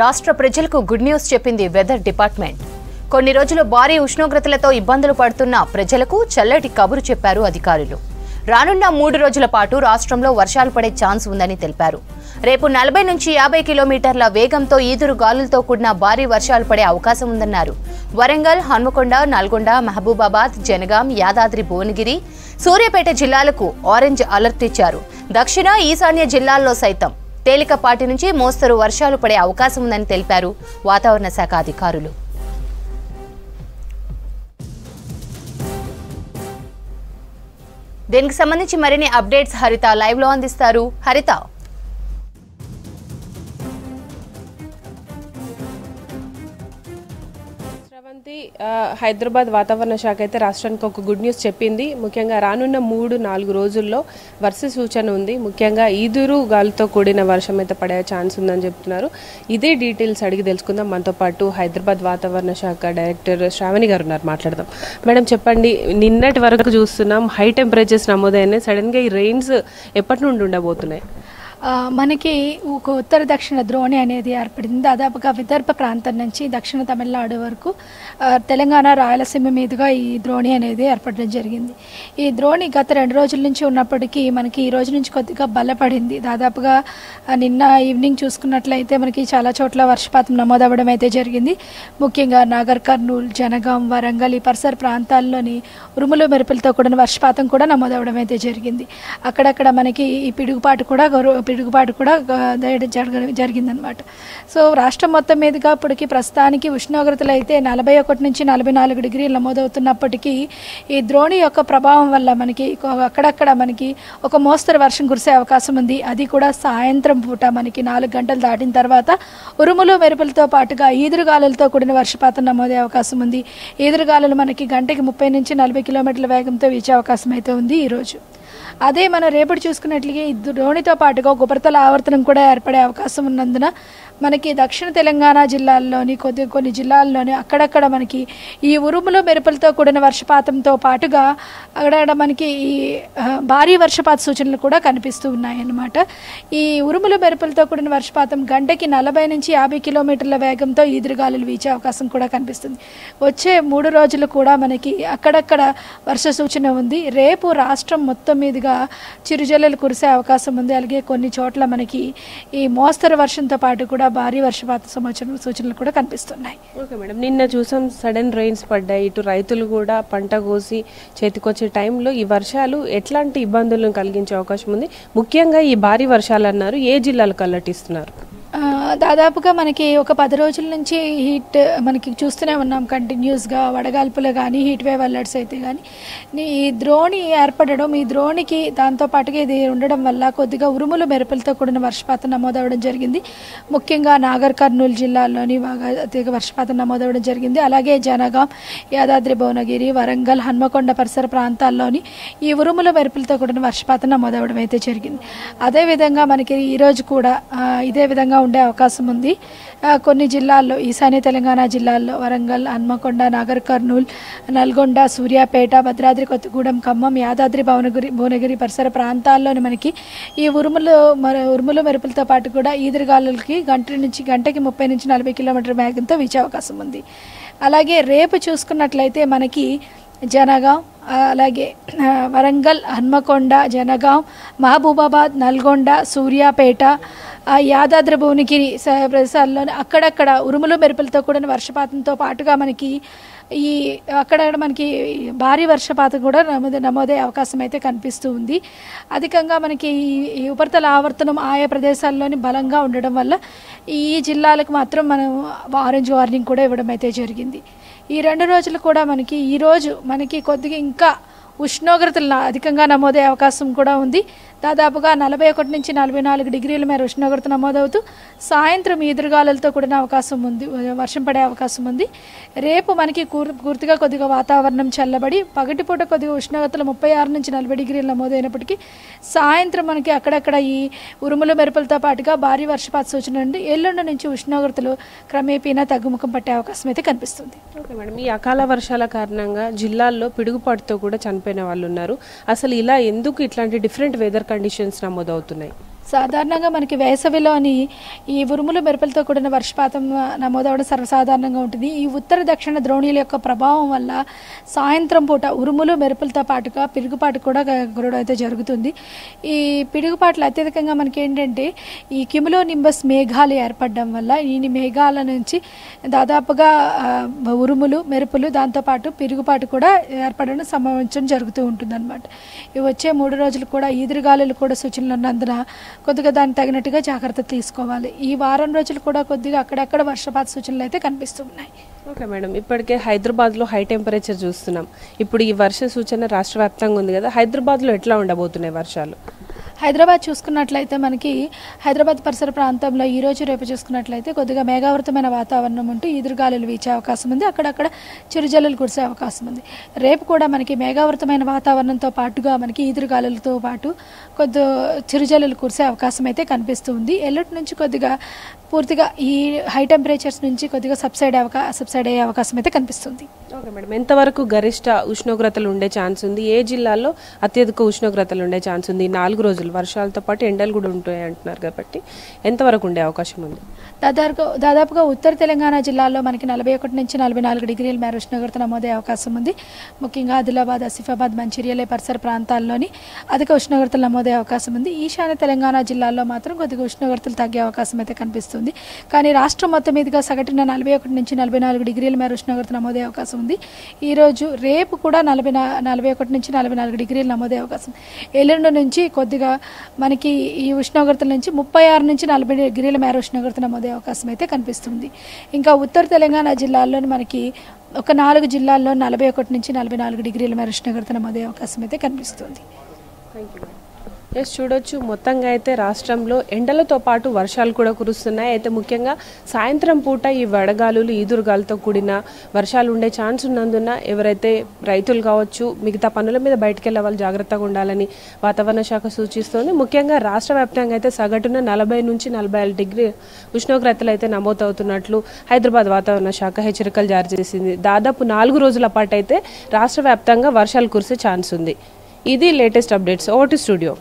రాష్ట్ర ప్రజలకు good news చెప్పింది వెదర్ డిపార్ట్మెంట్. కొన్ని రోజులు భారీ ఉష్ణోగ్రతలతో ఇబ్బందులు పడుతున్న ప్రజలకు చల్లటి కబురు చెప్పారు అధికారులు. రానున్న 3 రోజుల పాటు రాష్ట్రంలో వర్షాలు పడే ఛాన్స్ ఉందని తెలిపారు. రేపు 40 నుంచి 50 కిలోమీటర్ల వేగంతో ఈదురు గాలులతో కూడిన భారీ వర్షాలు పడే అవకాశం ఉందన్నారు. వరంగల్, హన్మకొండ, నల్గొండ, మహబూబాబాద్, జనగాం, యాదాద్రి భువనగిరి, సూర్యాపేట జిల్లాలకు ఆరెంజ్ అలర్ట్ ఇచ్చారు. దక్షిణ, ఈశాన్య జిల్లాల్లో సైతం తేలికపాటి నుంచి మోస్తరు వర్షాలు పడే అవకాశం ఉందని తెలిపారు వాతావరణ శాఖ అధికారులు. దీనికి సంబంధించి మరిన్ని అప్డేట్స్ హరిత లైవ్ లో అందిస్తారు. హరిత, హైదరాబాద్ వాతావరణ శాఖ అయితే రాష్ట్రానికి ఒక గుడ్ న్యూస్ చెప్పింది. ముఖ్యంగా రానున్న 3-4 రోజుల్లో వర్ష సూచన ఉంది. ముఖ్యంగా ఈదురు గాలితో కూడిన వర్షం అయితే పడే ఛాన్స్ ఉందని చెప్తున్నారు. ఇదే డీటెయిల్స్ అడిగి తెలుసుకుందాం. మనతో పాటు హైదరాబాద్ వాతావరణ శాఖ డైరెక్టర్ శ్రావణి గారు ఉన్నారు, మాట్లాడదాం. మేడం చెప్పండి, నిన్నటి వరకు చూస్తున్నాం హై టెంపరేచర్స్ నమోదైనాయి. సడన్గా ఈ రెయిన్స్ ఎప్పటి నుండి ఉండబోతున్నాయి? మనకి ఒక ఉత్తర దక్షిణ ద్రోణి అనేది ఏర్పడింది. దాదాపుగా విదర్భ ప్రాంతం నుంచి దక్షిణ తమిళనాడు వరకు తెలంగాణ, రాయలసీమ మీదుగా ఈ ద్రోణి అనేది ఏర్పడడం జరిగింది. ఈ ద్రోణి గత 2 రోజుల నుంచి ఉన్నప్పటికీ మనకి ఈ రోజు నుంచి కొద్దిగా బలపడింది. దాదాపుగా నిన్న ఈవినింగ్ చూసుకున్నట్లయితే మనకి చాలా చోట్ల వర్షపాతం నమోదవ్వడం అయితే జరిగింది. ముఖ్యంగా నాగర్ కర్నూలు, జనగాం, వరంగల్ ఈ పరిసర ప్రాంతాల్లోని ఉరుములు మెరుపులతో కూడిన వర్షపాతం కూడా నమోదవ్వడం అయితే జరిగింది. అక్కడక్కడ మనకి ఈ పిడుగుపాటు కూడా జరిగిందనమాట. సో రాష్ట్రం మొత్తం మీదుగా ఇప్పటికి ప్రస్తుతానికి ఉష్ణోగ్రతలు అయితే 41 నుంచి 44 డిగ్రీలు నమోదవుతున్నప్పటికీ ఈ ద్రోణి యొక్క ప్రభావం వల్ల మనకి అక్కడక్కడ మనకి ఒక మోస్తరు వర్షం కురిసే అవకాశం ఉంది. అది కూడా సాయంత్రం పూట మనకి 4 గంటలు దాటిన తర్వాత ఉరుములు మెరుపులతో పాటుగా ఈదురుగాలులతో కూడిన వర్షపాతం నమోదే అవకాశం ఉంది. ఈదురుగాలులు మనకి గంటకి 30 నుంచి 40 కిలోమీటర్ల వేగంతో వీచే అవకాశం అయితే ఉంది ఈరోజు. అదే మనం రేపటి చూసుకున్నట్లయితే ఈ ద్రోణితో పాటుగా ఉపరితల ఆవర్తనం కూడా ఏర్పడే అవకాశం ఉన్నందున మనకి దక్షిణ తెలంగాణ జిల్లాల్లోని కొన్ని జిల్లాల్లోని అక్కడక్కడ మనకి ఈ ఉరుములు మెరుపులతో కూడిన వర్షపాతంతో పాటుగా అక్కడక్కడ మనకి ఈ భారీ వర్షపాత సూచనలు కూడా కనిపిస్తూ ఉన్నాయన్నమాట. ఈ ఉరుములు మెరుపులతో కూడిన వర్షపాతం గంటకి 40 నుంచి 50 కిలోమీటర్ల వేగంతో ఈదురుగాలులు వీచే అవకాశం కూడా కనిపిస్తుంది. వచ్చే 3 రోజులు కూడా మనకి అక్కడక్కడ వర్ష సూచన ఉంది. రేపు రాష్ట్రం మొత్తం మీదుగా చిరుజల్లులు కురిసే అవకాశం ఉంది. అలాగే కొన్ని చోట్ల మనకి ఈ మోస్తరు వర్షంతో పాటు కూడా భారీ వర్షపాత సూచనలు కూడా కనిపిస్తున్నాయి. ఓకే మేడం, నిన్న చూసాం సడన్ రెయిన్స్ పడ్డాయి. ఇటు రైతులు కూడా పంట కోసి చేతికొచ్చే టైంలో ఈ వర్షాలు ఎట్లాంటి ఇబ్బందులను కలిగించే అవకాశం ఉంది? ముఖ్యంగా ఈ భారీ వర్షాలు అన్నారు, ఏ జిల్లాలకు అలర్ట్ ఇస్తున్నారు? దాదాపుగా మనకి ఒక 10 రోజుల నుంచి హీట్ మనకి చూస్తూనే ఉన్నాం కంటిన్యూస్గా. వడగాల్పులు కానీ హీట్ వేవ్ అలర్ట్స్ అయితే కానీ ఈ ద్రోణి ఏర్పడడం, ఈ ద్రోణికి దాంతోపాటుగా ఇది ఉండడం వల్ల కొద్దిగా ఉరుములు మెరుపులతో కూడిన వర్షపాతం నమోదవడం జరిగింది. ముఖ్యంగా నాగర్ కర్నూలు జిల్లాల్లోని బాగా అధిక వర్షపాతం నమోదవడం జరిగింది. అలాగే జనగాం, యాదాద్రి భువనగిరి, వరంగల్, హన్మకొండ పరిసర ప్రాంతాల్లోని ఈ ఉరుముల మెరుపులతో కూడిన వర్షపాతం నమోదవడం అయితే జరిగింది. అదేవిధంగా మనకి ఈరోజు కూడా ఇదే విధంగా ఉండే అవకాశం ఉంది. కొన్ని జిల్లాల్లో, ఈశాన్య తెలంగాణ జిల్లాల్లో వరంగల్, హన్మకొండ, నాగర్ కర్నూలు, నల్గొండ, సూర్యాపేట, భద్రాద్రి కొత్తగూడెం, ఖమ్మం, యాదాద్రి భువనగిరి పరిసర ప్రాంతాల్లోని మనకి ఈ ఉరుములు మెరుపులతో పాటు కూడా ఈదురుగాలులకి గంటకి 30 నుంచి 40 కిలోమీటర్ల వేగంతో వీచే అవకాశం ఉంది. అలాగే రేపు చూసుకున్నట్లయితే మనకి జనగాం, అలాగే వరంగల్, హన్మకొండ, జనగాం, మహబూబాబాద్, నల్గొండ, సూర్యాపేట, యాదాద్రి భువనగిరి ప్రదేశాల్లోని అక్కడక్కడ ఉరుములు మెరుపులతో కూడిన వర్షపాతంతో పాటుగా మనకి అక్కడక్కడ మనకి భారీ వర్షపాతం కూడా నమోదే అవకాశం అయితే కనిపిస్తూ ఉంది. అధికంగా మనకి ఈ ఉపరితల ఆవర్తనం ఆయా ప్రదేశాల్లోని బలంగా ఉండడం వల్ల ఈ జిల్లాలకు మాత్రం మనం ఆరెంజ్ వార్నింగ్ కూడా ఇవ్వడం అయితే జరిగింది. ఈ 2 రోజులు కూడా ఈరోజు మనకి కొద్దిగా ఇంకా ఉష్ణోగ్రతలు అధికంగా నమోదే అవకాశం కూడా ఉంది. దాదాపుగా 41 నుంచి 44 డిగ్రీల మేర ఉష్ణోగ్రత నమోదవుతూ సాయంత్రం ఈదురుగాలులతో కూడిన అవకాశం ఉంది, వర్షం పడే అవకాశం ఉంది. రేపు మనకి పూర్తిగా కొద్దిగా వాతావరణం చల్లబడి పగటిపూట కొద్దిగా ఉష్ణోగ్రతలు 36 నుంచి 40 డిగ్రీలు నమోదైనప్పటికీ సాయంత్రం మనకి అక్కడక్కడ ఈ ఉరుముల మెరుపులతో పాటుగా భారీ వర్షపాత సూచన ఉంది. ఎల్లుండి నుంచి ఉష్ణోగ్రతలు క్రమేపీనా తగ్గుముఖం పట్టే అవకాశం అయితే కనిపిస్తుంది. ఓకే మేడం, ఈ అకాల వర్షాల కారణంగా జిల్లాల్లో పిడుగుపాటుతో కూడా చనిపోయిన వాళ్ళు ఉన్నారు. అసలు ఇలా ఎందుకు ఇట్లాంటి డిఫరెంట్ వెదర్ కండిషన్స్ నమోదవుతున్నాయి? సాధారణంగా మనకి వేసవిలోని ఈ ఉరుములు మెరుపులతో కూడిన వర్షపాతం నమోదవడం సర్వసాధారణంగా ఉంటుంది. ఈ ఉత్తర దక్షిణ ద్రోణుల యొక్క ప్రభావం వల్ల సాయంత్రం పూట ఉరుములు మెరుపులతో పాటుగా పిడుగుపాటు కూడా కురవడం అయితే జరుగుతుంది. ఈ పిడుగుపాట్లు అత్యధికంగా మనకి ఏంటంటే ఈ క్యుములో నింబస్ మేఘాలు ఏర్పడడం వల్ల ఈ మేఘాల నుంచి దాదాపుగా ఉరుములు మెరుపులు దాంతోపాటు పిడుగుపాటు కూడా ఏర్పడడం సంభవించడం జరుగుతూ ఉంటుంది అనమాట. ఇవి వచ్చే 3 రోజులు కూడా ఈదురుగాలులు కూడా సూచనలు ఉన్నందున కొద్దిగా దానికి తగినట్టుగా జాగ్రత్త తీసుకోవాలి. ఈ వారం రోజులు కూడా కొద్దిగా అక్కడక్కడ వర్షపాత సూచనలు అయితే కనిపిస్తున్నాయి. ఓకే మేడం, ఇప్పటికే హైదరాబాద్లో హై టెంపరేచర్ చూస్తున్నాం. ఇప్పుడు ఈ వర్ష సూచన రాష్ట్ర వ్యాప్తంగా ఉంది కదా, హైదరాబాద్లో ఎట్లా ఉండబోతున్నాయి వర్షాలు? హైదరాబాద్ చూసుకున్నట్లయితే మనకి హైదరాబాద్ పరిసర ప్రాంతంలో ఈ రోజు రేపు చూసుకున్నట్లయితే కొద్దిగా మేఘావృతమైన వాతావరణం ఉంటూ ఈదురుగాలులు వీచే అవకాశం ఉంది. అక్కడక్కడ చిరుజల్లులు కురిసే అవకాశం ఉంది. రేపు కూడా మనకి మేఘావృతమైన వాతావరణంతో పాటుగా మనకి ఈదురుగాలులతో పాటు కొద్ది చిరుజల్లులు కురిసే అవకాశం అయితే కనిపిస్తుంది. ఎల్లుండి నుంచి కొద్దిగా పూర్తిగా ఈ హై టెంపరేచర్స్ నుంచి కొద్దిగా సబ్సైడ్ అయ్యే అవకాశం అయితే కనిపిస్తుంది. ఓకే మేడం, ఎంతవరకు గరిష్ట ఉష్ణోగ్రతలు ఉండే ఛాన్స్ ఉంది? ఏ జిల్లాలో అత్యధిక ఉష్ణోగ్రతలు ఉండే ఛాన్స్ ఉంది? 4 రోజులు వర్షాలతో పాటు ఎండలు కూడా ఉంటాయి అంటున్నారు కాబట్టి ఎంతవరకు ఉండే అవకాశం ఉంది? దాదాపుగా ఉత్తర తెలంగాణ జిల్లాల్లో మనకి 41 నుంచి 44 డిగ్రీల మేర ఉష్ణోగ్రత నమోదయ్యే అవకాశం ఉంది. ముఖ్యంగా ఆదిలాబాద్, ఆసిఫాబాద్, మంచిర్యాల పరిసర ప్రాంతాల్లోని అధిక ఉష్ణోగ్రతలు నమోదయ్యే అవకాశం ఉంది. ఈశాన్య తెలంగాణ జిల్లాల్లో మాత్రం కొద్దిగా ఉష్ణోగ్రతలు తగ్గే అవకాశం అయితే కనిపిస్తుంది. కానీ రాష్ట్రం మొత్తం మీదుగా సగటున 41 నుంచి 44 డిగ్రీల మేర ఉష్ణోగ్రత నమోదయ్యే అవకాశం ఉంది. ఈరోజు రేపు కూడా 41 నుంచి 44 డిగ్రీలు నమోదయ్యే అవకాశం. ఎల్లుండి నుంచి కొద్దిగా మనకి ఈ ఉష్ణోగ్రతల నుంచి 36 నుంచి 40 డిగ్రీల మేర ఉష్ణోగ్రత నమోదయ్యే అవకాశం అయితే కనిపిస్తుంది. ఇంకా ఉత్తర తెలంగాణ జిల్లాల్లోని మనకి ఒక 4 జిల్లాల్లో 41 నుంచి 44 డిగ్రీల మేర ఉష్ణోగ్రత నమోదయ్యే అవకాశం అయితే కనిపిస్తుంది. ఎస్, చూడొచ్చు మొత్తంగా అయితే రాష్ట్రంలో ఎండలతో పాటు వర్షాలు కూడా కురుస్తున్నాయి. అయితే ముఖ్యంగా సాయంత్రం పూట ఈ వడగాలులు ఈదురుగాలతో కూడిన వర్షాలు ఉండే ఛాన్స్ ఉన్నందున ఎవరైతే రైతులు కావచ్చు మిగతా పనుల మీద బయటకు వెళ్ళే వాళ్ళు జాగ్రత్తగా ఉండాలని వాతావరణ శాఖ సూచిస్తోంది. ముఖ్యంగా రాష్ట్ర వ్యాప్తంగా అయితే సగటున 40 నుంచి 45 డిగ్రీ ఉష్ణోగ్రతలు అయితే నమోదవుతున్నట్లు హైదరాబాద్ వాతావరణ శాఖ హెచ్చరికలు జారీ చేసింది. దాదాపు 4 రోజుల పాటు అయితే రాష్ట్ర వ్యాప్తంగా వర్షాలు కురిసే ఛాన్స్ ఉంది. ఇది latest updates. Over to studio.